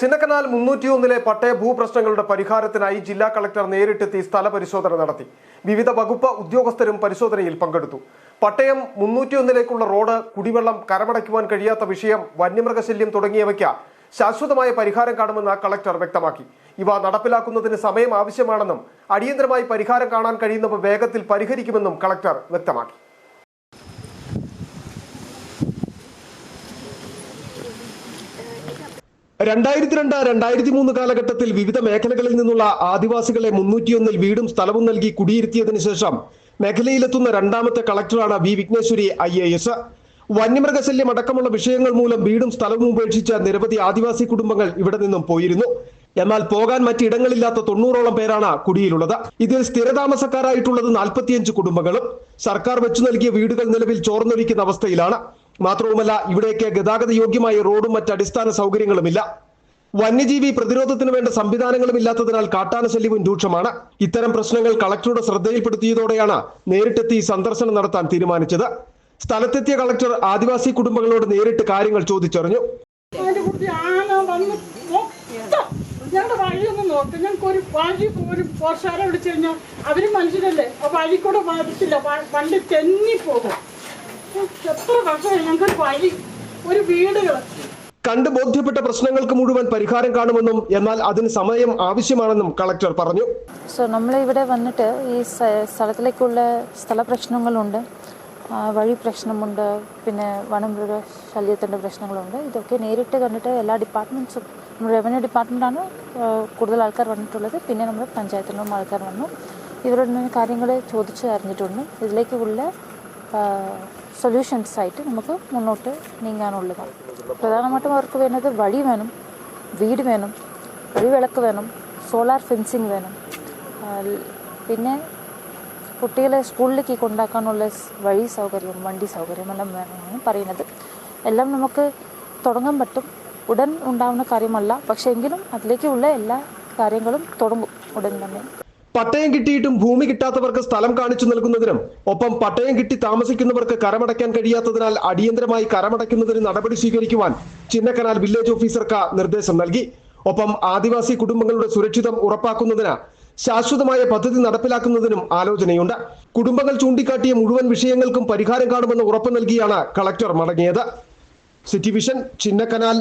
ചിന്നക്കനാൽ 301 പട്ടയ ഭൂപ്രശ്നങ്ങളുടെ പരിഹാരത്തിനായി ജില്ലാ കളക്ടർ നേരിട്ടെത്തി സ്ഥല പരിശോധന നടത്തി. വിവിധ വകുപ്പ് ഉദ്യോഗസ്ഥരും പരിശോധനയിൽ പങ്കെടുത്തു. പട്ടയം 301 റോഡ്, കുടിവെള്ളം, കരമടയ്ക്കുവാൻ കഴിയാത്ത വിഷയം, വന്യമൃഗശല്യം തുടങ്ങിയവയ്ക്ക് ശാശ്വതമായ പരിഹാരം കാണുമെന്ന് കളക്ടർ വ്യക്തമാക്കി. ഇവ നടപ്പിലാക്കുന്നതിന് സമയം ആവശ്യമാണെന്നും അടിയന്തരമായി പരിഹാരം കാണാൻ കഴിയുന്നവ വേഗത്തിൽ പരിഹരിക്കുമെന്നും കളക്ടർ വ്യക്തമാക്കി. 2002-2003 കാലഘട്ടത്തിൽ വിവിധ മേഖലകളിൽ നിന്നുള്ള ആദിവാസികളെ 301 വീടും സ്ഥലവും നൽകി കുടിയിരുത്തിയതിനു ശേഷം മേഖലയിലെത്തുന്ന രണ്ടാമത്തെ കളക്ടറാണ് വി വിഘ്നേശ്വരി IAS. വന്യമൃഗശല്യം അടക്കമുള്ള വിഷയങ്ങൾ മൂലം വീടും സ്ഥലവും ഉപേക്ഷിച്ച നിരവധി ആദിവാസി കുടുംബങ്ങൾ ഇവിടെ നിന്നും പോയിരുന്നു. എന്നാൽ പോകാൻ മറ്റിടങ്ങളില്ലാത്ത 90ഓളം പേരാണ് കുടിയിലുള്ളത്. ഇതിൽ സ്ഥിരതാമസക്കാരായിട്ടുള്ളത് 45 കുടുംബങ്ങളും. സർക്കാർ വെച്ചു നൽകിയ വീടുകൾ നിലവിൽ ചോർന്നൊലിക്കുന്ന അവസ്ഥയിലാണ്. മാത്രവുമല്ല, ഇവിടേക്ക് ഗതാഗത യോഗ്യമായ റോഡും മറ്റ് അടിസ്ഥാന സൗകര്യങ്ങളുമില്ല. വന്യജീവി പ്രതിരോധത്തിന് വേണ്ട സംവിധാനങ്ങളും ഇല്ലാത്തതിനാൽ കാട്ടാന ശല്യവും രൂക്ഷമാണ്. ഇത്തരം പ്രശ്നങ്ങൾ കളക്ടറുടെ ശ്രദ്ധയിൽപ്പെടുത്തിയതോടെയാണ് നേരിട്ടെത്തി സന്ദർശനം നടത്താൻ തീരുമാനിച്ചത്. സ്ഥലത്തെത്തിയ കളക്ടർ ആദിവാസി കുടുംബങ്ങളോട് നേരിട്ട് കാര്യങ്ങൾ ചോദിച്ചറിഞ്ഞു. ഞങ്ങളുടെ വഴിയൊന്നും നോക്ക്, ഞങ്ങൾക്ക് ഒരു വഴി പോലും പോഷാര വിളിച്ചു കഴിഞ്ഞാൽ അവരും മനുഷ്യരല്ലേ, ആ വഴി കൂടെ ബാധിച്ചില്ല, വണ്ടി തെന്നിപ്പോകും. എത്ര വർഷമായി ഞങ്ങൾക്ക് വഴി, ഒരു വീടുകൾ കണ്ട് ബോധ്യപ്പെട്ട പ്രശ്നങ്ങൾക്ക് മുഴുവൻ പരിഹാരം കാണുമെന്നും എന്നാൽ അതിന് സമയം ആവശ്യമാണെന്നും കളക്ടർ പറഞ്ഞു. നമ്മൾ ഇവിടെ വന്നിട്ട് ഈ സ്ഥലത്തിലേക്കുള്ള സ്ഥല പ്രശ്നങ്ങളുണ്ട്, വഴി പ്രശ്നമുണ്ട്, പിന്നെ വനമൃഗ ശല്യത്തിൻ്റെ പ്രശ്നങ്ങളുണ്ട്. ഇതൊക്കെ നേരിട്ട് കണ്ടിട്ട് എല്ലാ ഡിപ്പാർട്ട്മെൻറ്റ്സും, റവന്യൂ ഡിപ്പാർട്ട്മെൻറ്റാണ് കൂടുതൽ ആൾക്കാർ വന്നിട്ടുള്ളത്, പിന്നെ നമ്മുടെ പഞ്ചായത്തിനും ആൾക്കാർ വന്നു. ഇവരുടെ കാര്യങ്ങൾ ചോദിച്ച് അറിഞ്ഞിട്ടുണ്ട്. ഇതിലേക്കുള്ള സൊല്യൂഷൻസ് ആയിട്ട് നമുക്ക് മുന്നോട്ട് നീങ്ങാനുള്ളതാണ്. പ്രധാനമായിട്ടും അവർക്ക് വേണ്ടത് വഴി വേണം, വീട് വേണം, വഴിവിളക്ക് വേണം, സോളാർ ഫെൻസിങ് വേണം, പിന്നെ കുട്ടികളെ സ്കൂളിലേക്ക് കൊണ്ടാക്കാനുള്ള വഴി സൗകര്യം, വണ്ടി സൗകര്യം എല്ലാം വേണമെന്നാണ് പറയുന്നത്. എല്ലാം നമുക്ക് തുടങ്ങാൻ പറ്റും, ഉടൻ ഉണ്ടാവുന്ന കാര്യമല്ല, പക്ഷേ എങ്കിലും അതിലേക്കുള്ള എല്ലാ കാര്യങ്ങളും തുടങ്ങും ഉടൻ തന്നെ. പട്ടയം കിട്ടിയിട്ടും ഭൂമി കിട്ടാത്തവർക്ക് സ്ഥലം കാണിച്ചു നൽകുന്നതിനും ഒപ്പം പട്ടയം കിട്ടി താമസിക്കുന്നവർക്ക് കരമടയ്ക്കാൻ കഴിയാത്തതിനാൽ അടിയന്തരമായി കരമടയ്ക്കുന്നതിന് നടപടി സ്വീകരിക്കുവാൻ ചിന്നക്കനാൽ വില്ലേജ് ഓഫീസർക്ക് നിർദ്ദേശം നൽകി. ഒപ്പം ആദിവാസി കുടുംബങ്ങളുടെ സുരക്ഷിതം ഉറപ്പാക്കുന്നതിന് ശാശ്വതമായ പദ്ധതി നടപ്പിലാക്കുന്നതിനും ആലോചനയുണ്ട്. കുടുംബങ്ങൾ ചൂണ്ടിക്കാട്ടിയ മുഴുവൻ വിഷയങ്ങൾക്കും പരിഹാരം കാണുമെന്ന് ഉറപ്പു നൽകിയാണ് കളക്ടർ മടങ്ങിയത്. City vision, Chinnakanal.